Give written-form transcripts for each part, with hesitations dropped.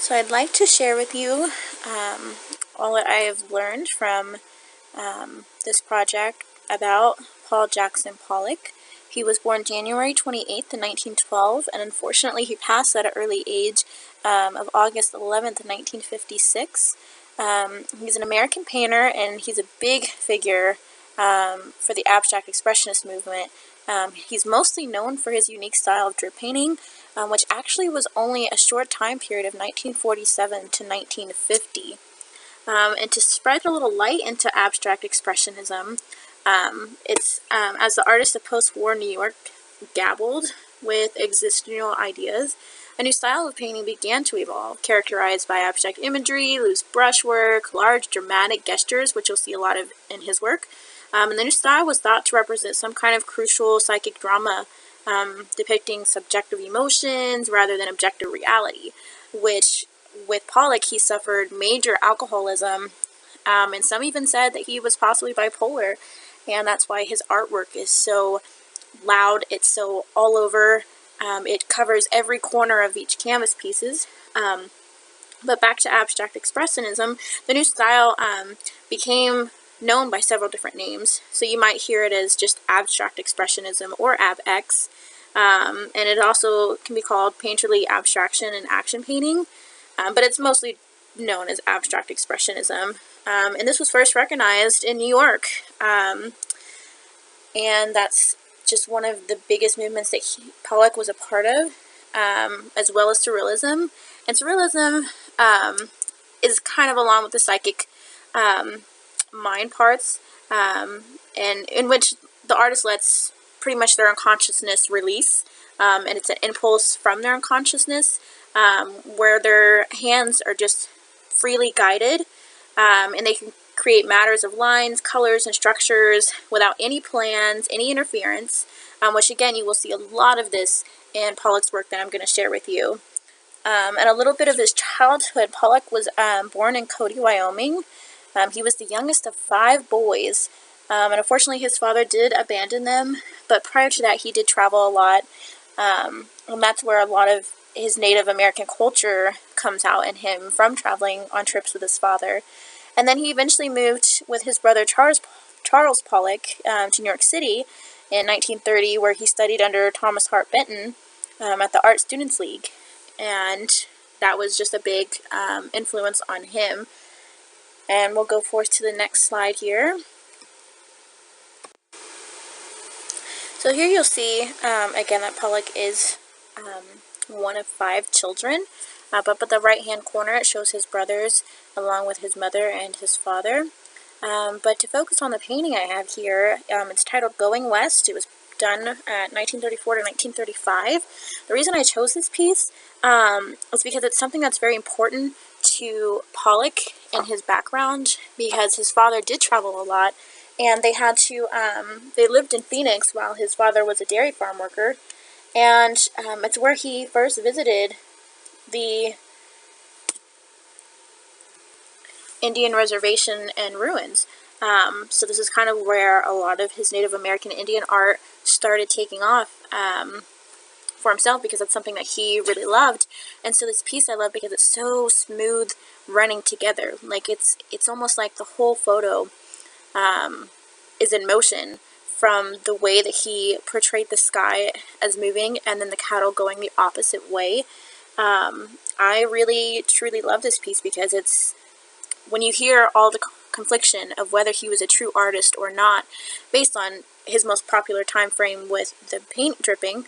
So I'd like to share with you all that I have learned from this project about Paul Jackson Pollock. He was born January 28th in 1912, and unfortunately he passed at an early age of August 11th, 1956. He's an American painter, and he's a big figure for the abstract expressionist movement. He's mostly known for his unique style of drip painting, which actually was only a short time period of 1947 to 1950. And to spread a little light into abstract expressionism, as the artists of post-war New York gabbled with existential ideas, a new style of painting began to evolve, characterized by abstract imagery, loose brushwork, large dramatic gestures, which you'll see a lot of in his work. And the new style was thought to represent some kind of crucial psychic drama, depicting subjective emotions rather than objective reality, which with Pollock, he suffered major alcoholism, and some even said that he was possibly bipolar, and that's why his artwork is so loud, it's so all over, it covers every corner of each canvas pieces. But back to abstract expressionism, the new style became known by several different names, so you might hear it as just abstract expressionism or ab-ex, and it also can be called painterly abstraction and action painting. But it's mostly known as abstract expressionism. And this was first recognized in New York. And that's just one of the biggest movements that Pollock was a part of, as well as surrealism. And surrealism is kind of along with the psychic mind parts, and in which the artist lets pretty much their unconsciousness release, and it's an impulse from their unconsciousness, where their hands are just freely guided, and they can create matters of lines, colors, and structures without any plans, any interference, which again, you will see a lot of this in Pollock's work that I'm going to share with you. And a little bit of his childhood. Pollock was born in Cody, Wyoming. He was the youngest of 5 boys, and unfortunately his father did abandon them, but prior to that he did travel a lot, and that's where a lot of his Native American culture comes out in him from traveling on trips with his father. And then he eventually moved with his brother Charles Pollock to New York City in 1930, where he studied under Thomas Hart Benton at the Art Students League, and that was just a big influence on him. And we'll go forth to the next slide here. So here you'll see again that Pollock is one of 5 children, but the right hand corner it shows his brothers along with his mother and his father. But to focus on the painting I have here, it's titled Going West. It was done at 1934 to 1935. The reason I chose this piece is because it's something that's very important to Pollock and his background, because his father did travel a lot, and they had to they lived in Phoenix while his father was a dairy farm worker, and it's where he first visited the Indian reservation and ruins. So this is kind of where a lot of his Native American Indian art started taking off for himself, because that's something that he really loved. And so this piece I love because it's so smooth running together. Like it's almost like the whole photo is in motion, from the way that he portrayed the sky as moving and then the cattle going the opposite way. I really truly love this piece because it's, when you hear all the confliction of whether he was a true artist or not, based on his most popular time frame with the paint dripping,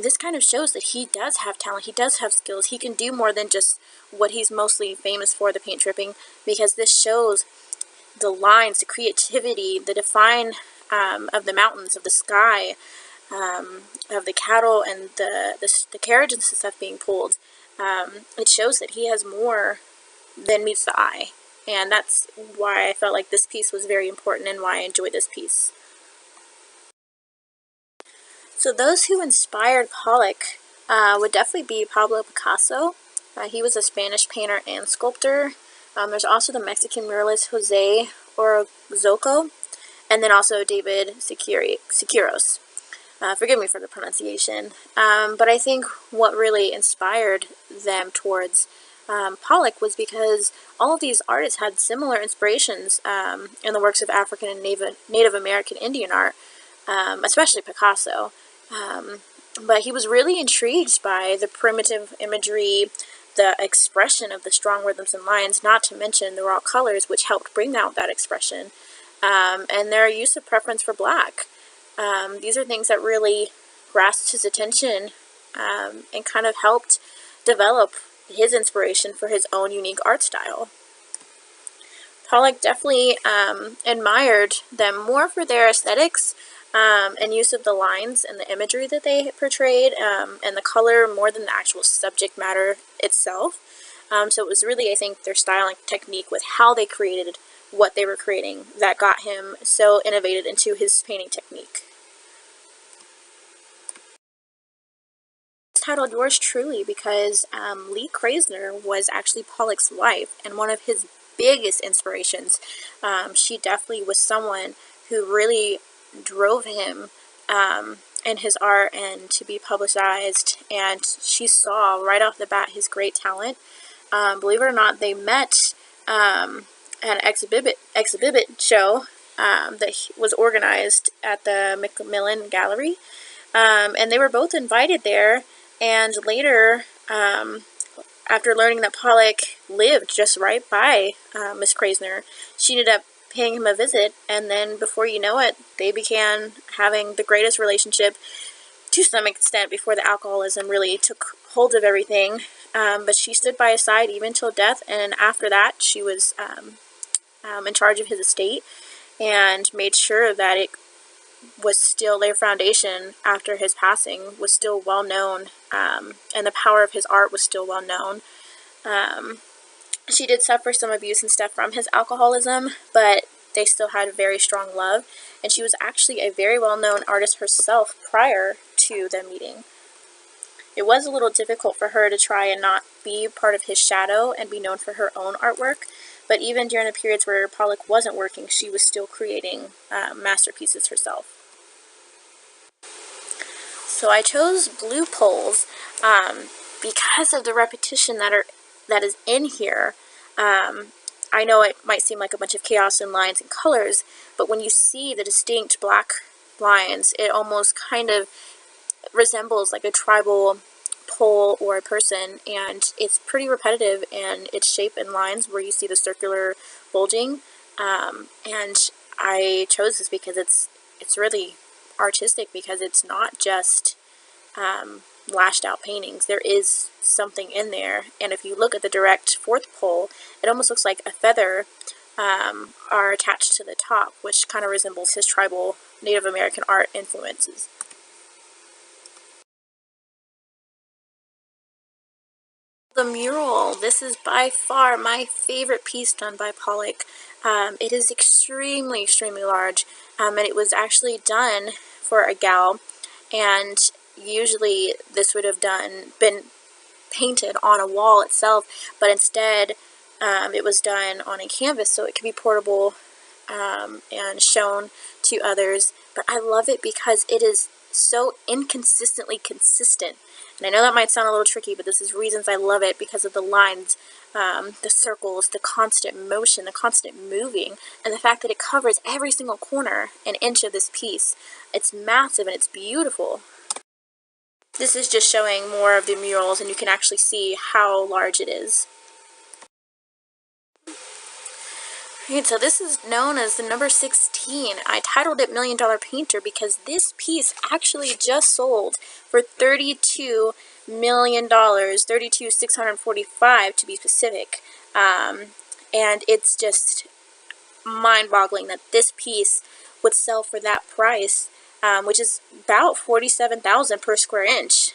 this kind of shows that he does have talent, he does have skills, he can do more than just what he's mostly famous for, the paint dripping, because this shows the lines, the creativity, the define of the mountains, of the sky, of the cattle and the carriage and stuff being pulled. It shows that he has more than meets the eye, and that's why I felt like this piece was very important and why I enjoyed this piece. So those who inspired Pollock would definitely be Pablo Picasso. He was a Spanish painter and sculptor. There's also the Mexican muralist Jose Orozco, and then also David Siqueiros. Forgive me for the pronunciation. But I think what really inspired them towards Pollock was because all of these artists had similar inspirations in the works of African and Native American Indian art, especially Picasso. But he was really intrigued by the primitive imagery, the expression of the strong rhythms and lines, not to mention the raw colors, which helped bring out that expression, and their use of preference for black. These are things that really grasped his attention and kind of helped develop his inspiration for his own unique art style. Pollock definitely admired them more for their aesthetics and use of the lines and the imagery that they portrayed, and the color more than the actual subject matter itself. So it was really, I think, their styling technique with how they created what they were creating that got him so innovated into his painting technique. It's titled Yours Truly because Lee Krasner was actually Pollock's wife and one of his biggest inspirations. She definitely was someone who really drove him in his art and to be publicized, and she saw right off the bat his great talent. Believe it or not, they met an exhibit show that was organized at the Macmillan Gallery, and they were both invited there. And later, after learning that Pollock lived just right by Miss Krasner, she ended up paying him a visit, and then before you know it, they began having the greatest relationship to some extent before the alcoholism really took hold of everything. But she stood by his side even till death, and after that, she was in charge of his estate and made sure that it was still, their foundation after his passing was still well known, and the power of his art was still well known. She did suffer some abuse and stuff from his alcoholism, but they still had a very strong love, and she was actually a very well-known artist herself prior to them meeting. It was a little difficult for her to try and not be part of his shadow and be known for her own artwork, but even during the periods where Pollock wasn't working, she was still creating masterpieces herself. So I chose blue poles because of the repetition that is in here. I know it might seem like a bunch of chaos in lines and colors, but when you see the distinct black lines, it almost kind of resembles like a tribal pole or a person, and it's pretty repetitive in its shape and lines where you see the circular bulging. And I chose this because it's really artistic, because it's not just lashed out paintings. There is something in there, and if you look at the direct fourth pole, it almost looks like a feather are attached to the top, which kind of resembles his tribal Native American art influences. The mural. This is by far my favorite piece done by Pollock. It is extremely large, and it was actually done for a gal, and usually this would have been painted on a wall itself, but instead it was done on a canvas so it could be portable and shown to others. But I love it because it is so inconsistently consistent. And I know that might sound a little tricky, but this is reasons I love it, because of the lines, the circles, the constant motion, the constant moving, and the fact that it covers every single corner and inch of this piece. It's massive and it's beautiful. This is just showing more of the murals, and you can actually see how large it is. Right, so this is known as the number 16. I titled it $1 Million Painter because this piece actually just sold for $32 million, $32,645 to be specific. And it's just mind-boggling that this piece would sell for that price, which is about $47,000 per square inch.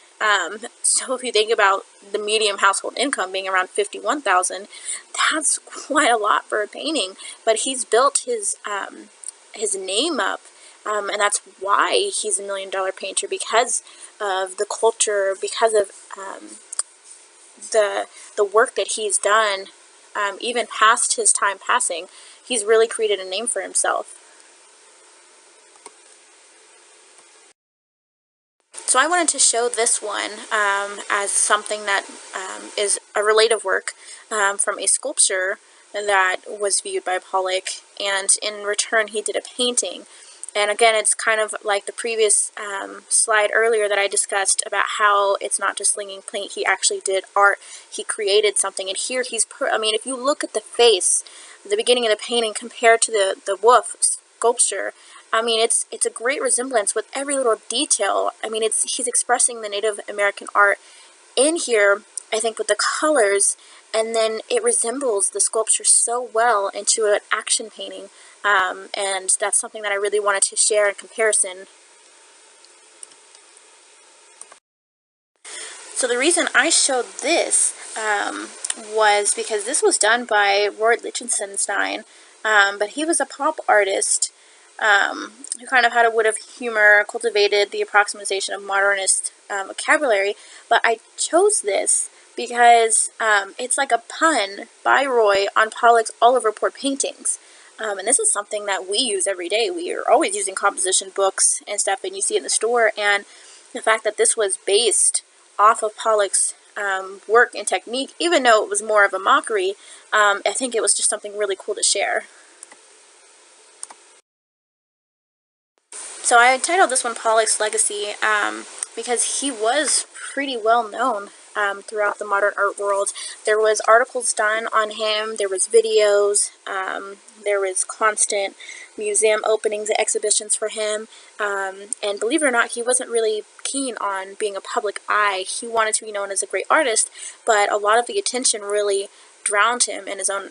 So if you think about the medium household income being around $51,000, that's quite a lot for a painting. But he's built his name up, and that's why he's $1 Million Painter, because of the culture, because of the work that he's done, even past his time passing. He's really created a name for himself. So I wanted to show this one as something that is a relative work from a sculpture that was viewed by Pollock, and in return he did a painting. And again, it's kind of like the previous slide earlier that I discussed about how it's not just slinging paint. He actually did art. He created something. And here he's, I mean, if you look at the face, the beginning of the painting compared to the wolf sculpture, I mean, it's a great resemblance with every little detail. I mean, he's expressing the Native American art in here, I think, with the colors, and then it resembles the sculpture so well into an action painting. And that's something that I really wanted to share in comparison. So the reason I showed this was because this was done by Roy Lichtenstein, but he was a pop artist who kind of had a wit of humor, cultivated the approximation of modernist vocabulary. But I chose this because it's like a pun by Roy on Pollock's Oliver Poor paintings. And this is something that we use every day. We are always using composition books and stuff, and you see it in the store. And the fact that this was based off of Pollock's work and technique, even though it was more of a mockery, I think it was just something really cool to share. So I titled this one Pollock's Legacy because he was pretty well known throughout the modern art world. There was articles done on him, there was videos, there was constant museum openings and exhibitions for him, and believe it or not, he wasn't really keen on being a public eye. He wanted to be known as a great artist, but a lot of the attention really drowned him in his own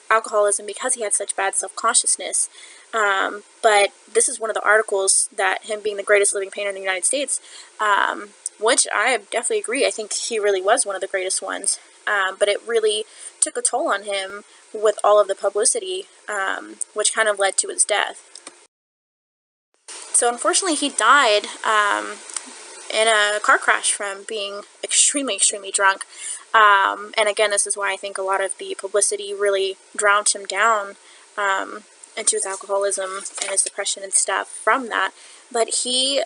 alcoholism because he had such bad self-consciousness. But this is one of the articles that him being the greatest living painter in the United States, which I definitely agree. I think he really was one of the greatest ones. But it really took a toll on him with all of the publicity, which kind of led to his death. So unfortunately, he died in a car crash from being extremely, extremely drunk. And again, this is why I think a lot of the publicity really drowned him down into his alcoholism and his depression and stuff from that. But he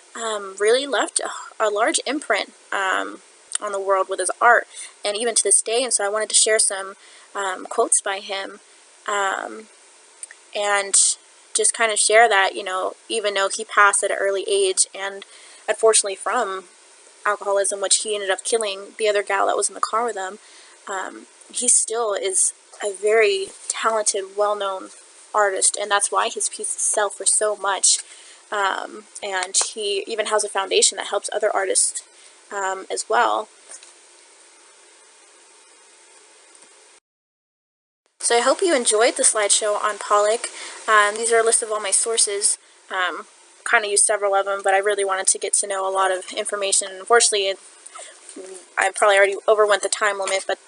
really left a large imprint on the world with his art, and even to this day. And so I wanted to share some quotes by him and just kind of share that, you know, even though he passed at an early age and unfortunately from alcoholism, which he ended up killing the other gal that was in the car with him, he still is a very talented, well-known artist, and that's why his pieces sell for so much. And he even has a foundation that helps other artists as well. So I hope you enjoyed the slideshow on Pollock. These are a list of all my sources. Kind of used several of them, but I really wanted to get to know a lot of information. Unfortunately, I probably already overwent the time limit, but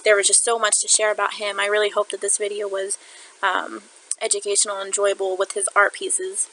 there was just so much to share about him. I really hope that this video was educational and enjoyable with his art pieces.